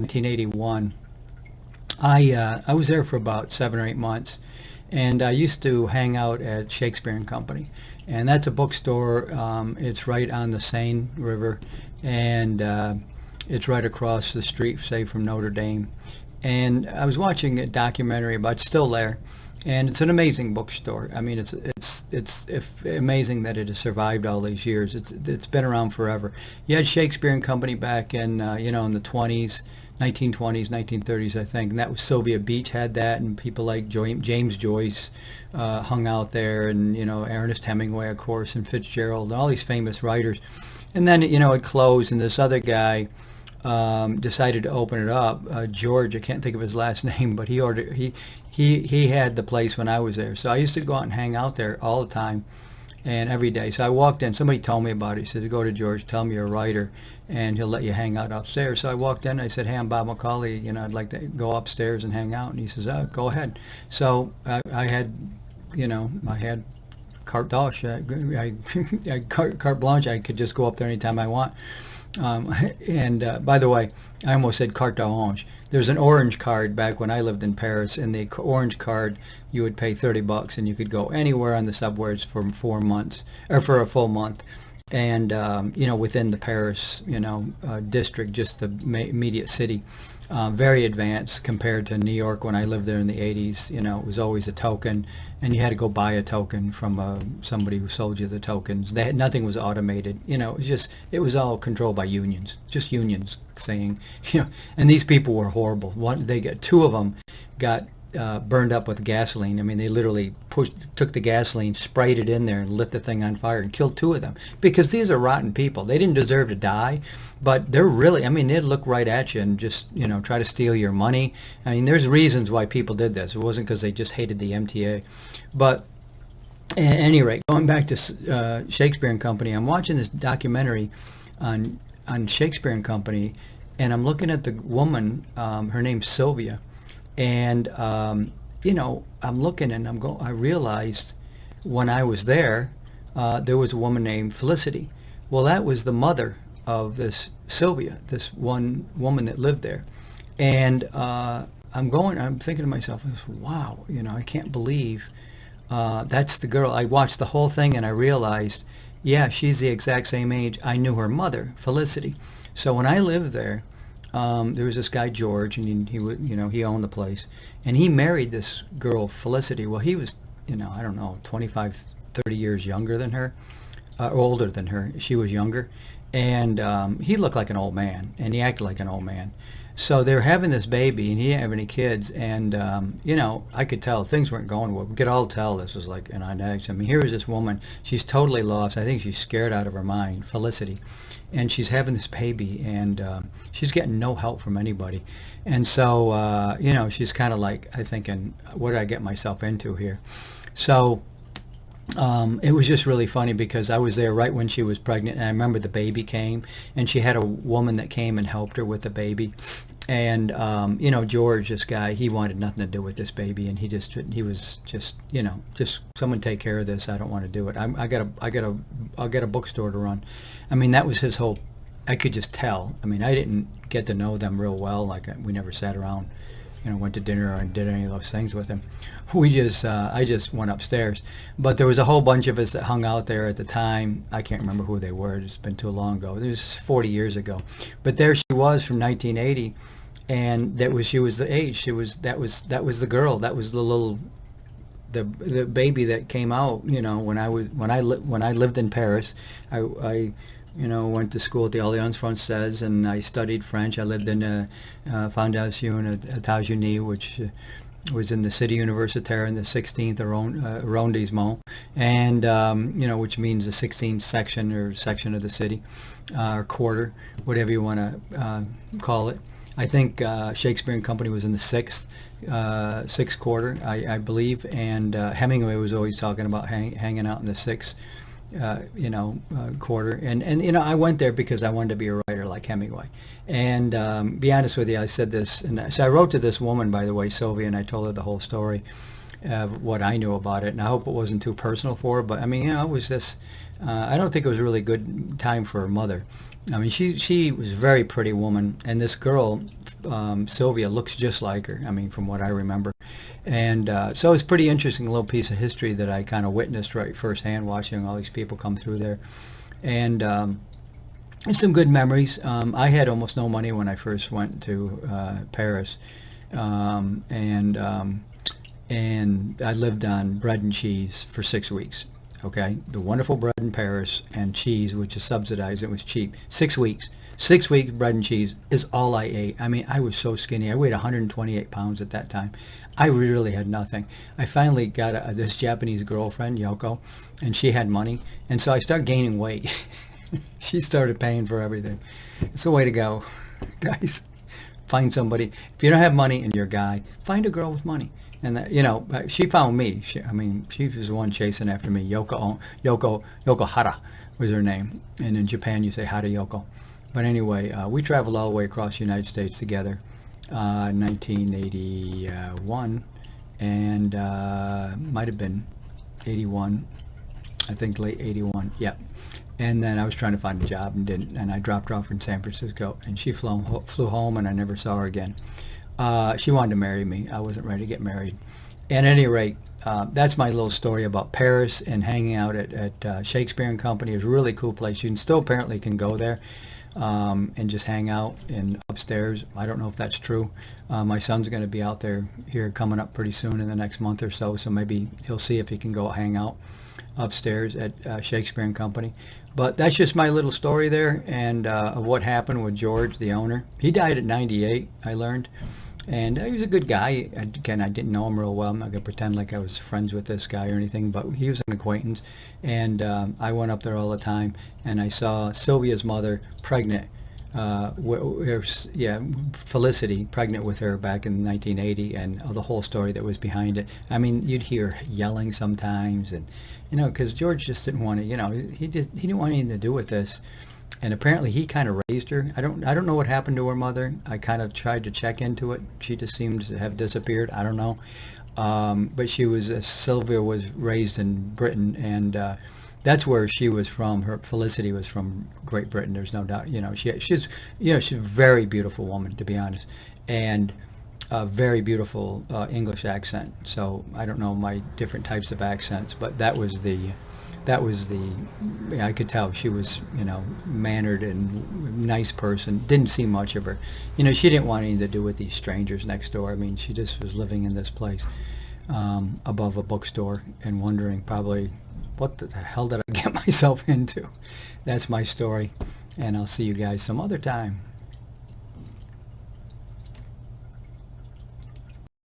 1981. I was there for about 7 or 8 months, and I used to hang out at Shakespeare and Company, and that's a bookstore. It's right on the Seine River, and it's right across the street, say, from Notre Dame. And I was watching a documentary about it's still there, and it's an amazing bookstore. I mean, it's amazing that it has survived all these years. It's been around forever. You had Shakespeare and Company back in in the 20s, 1920s, 1930s, I think, and that was Sylvia Beach had that, and people like James Joyce hung out there, and Ernest Hemingway, of course, and Fitzgerald, and all these famous writers. And then it closed, and this other guy decided to open it up. George, I can't think of his last name, but he had the place when I was there. So I used to go out and hang out there all the time and every day. So I walked in. Somebody told me about it. He said, "Go to George, tell him you're a writer, and he'll let you hang out upstairs." So I walked in. I said, "Hey, I'm Bob McCauley. I'd like to go upstairs and hang out." And he says, "Go ahead." So I had, I had carte blanche. Carte blanche. I could just go up there anytime I want. And by the way, I almost said carte orange. There's an orange card back when I lived in Paris, and the orange card, you would pay $30 and you could go anywhere on the subways for 4 months, or for a full month. And within the Paris district, just the immediate city, very advanced compared to New York when I lived there in the 80s. It was always a token, and you had to go buy a token from somebody who sold you the tokens. Nothing was automated. It was all controlled by unions, just unions saying, and these people were horrible. Two of them got burned up with gasoline. I mean, they literally took the gasoline, sprayed it in there, and lit the thing on fire and killed two of them. Because these are rotten people. They didn't deserve to die, but they're really, they'd look right at you and just, try to steal your money. I mean, there's reasons why people did this. It wasn't because they just hated the MTA. But at any rate, going back to Shakespeare and Company, I'm watching this documentary on Shakespeare and Company, and I'm looking at the woman, her name's Sylvia. And, I'm looking and I realized when I was there, there was a woman named Felicity. Well, that was the mother of this Sylvia, this one woman that lived there. And I'm thinking to myself, wow, I can't believe that's the girl. I watched the whole thing and I realized, yeah, she's the exact same age. I knew her mother, Felicity. So when I lived there, there was this guy George, and he owned the place, and he married this girl Felicity. Well, he was, I don't know, 25, 30 years younger than her, older than her. She was younger, and he looked like an old man, and he acted like an old man. So they were having this baby, and he didn't have any kids, and I could tell things weren't going well. We could all tell this was like an annex. Here is this woman. She's totally lost. I think she's scared out of her mind, Felicity. And she's having this baby, and she's getting no help from anybody. And so, she's kind of like, thinking, what did I get myself into here? So it was just really funny because I was there right when she was pregnant, and I remember the baby came, and she had a woman that came and helped her with the baby. And George, this guy, he wanted nothing to do with this baby, and he was just someone take care of this. I don't want to do it. I got a bookstore to run. That was his whole. I could just tell. I didn't get to know them real well. We never sat around, went to dinner or did any of those things with him. I just went upstairs. But there was a whole bunch of us that hung out there at the time. I can't remember who they were. It's been too long ago. It was 40 years ago. But there she was from 1980. And she was the age. That was the girl. That was the baby that came out. When I lived in Paris, I went to school at the Alliance Française, and I studied French. I lived in Fondation États-Unis, which was in the city universitaire in the 16th arrondissement, and which means the 16th section of the city, or quarter, whatever you want to call it. I think Shakespeare and Company was in the sixth quarter, I believe, and Hemingway was always talking about hanging out in the sixth, quarter. And I went there because I wanted to be a writer like Hemingway. And be honest with you, I said this, and so I wrote to this woman, by the way, Sylvia, and I told her the whole story of what I knew about it. And I hope it wasn't too personal for her, but it was this. I don't think it was a really good time for her mother, I mean, she was a very pretty woman, and this girl, Sylvia, looks just like her. I mean, from what I remember, and so it's pretty interesting little piece of history that I kind of witnessed right firsthand, watching all these people come through there, and it's some good memories. I had almost no money when I first went to Paris, and I lived on bread and cheese for 6 weeks. Okay, the wonderful bread in Paris and cheese, which is subsidized. It was cheap. 6 weeks. 6 weeks bread and cheese is all I ate. I mean, I was so skinny. I weighed 128 pounds at that time. I really had nothing. I finally got this Japanese girlfriend, Yoko, and she had money, and so I started gaining weight. She started paying for everything. It's the way to go, guys. Find somebody. If you don't have money and you're a guy, find a girl with money. And that, she found me. She was the one chasing after me. Yoko Hara was her name, and in Japan you say Hara Yoko. But anyway, we traveled all the way across the United States together, 1981, and might have been 81. I think late 81. Yeah. And then I was trying to find a job and didn't, and I dropped her off in San Francisco, and she flew home, and I never saw her again. She wanted to marry me. I wasn't ready to get married. At any rate, that's my little story about Paris and hanging out at Shakespeare and Company. It's a really cool place. You can still apparently can go there and just hang out in upstairs. I don't know if that's true. My son's going to be out there here coming up pretty soon in the next month or so, so maybe he'll see if he can go hang out upstairs at Shakespeare and Company. But that's just my little story there, and of what happened with George, the owner. He died at 98, I learned. And he was a good guy. Again, I didn't know him real well. I'm not going to pretend like I was friends with this guy or anything, but he was an acquaintance. And I went up there all the time, and I saw Sylvia's mother pregnant. Felicity, pregnant with her back in 1980, and the whole story that was behind it. I mean, you'd hear yelling sometimes, and because George just didn't want to. He didn't want anything to do with this. And apparently he kind of raised her. I don't know what happened to her mother. I kind of tried to check into it. She just seemed to have disappeared. I don't know. But Sylvia was raised in Britain, and that's where she was from. Her Felicity was from Great Britain. There's no doubt. She's a very beautiful woman, to be honest, and a very beautiful English accent. So I don't know my different types of accents, but that was the I could tell she was mannered and nice person. Didn't see much of her. She didn't want anything to do with these strangers next door. I mean, she just was living in this place above a bookstore and wondering probably, what the hell did I get myself into? That's my story, and I'll see you guys some other time.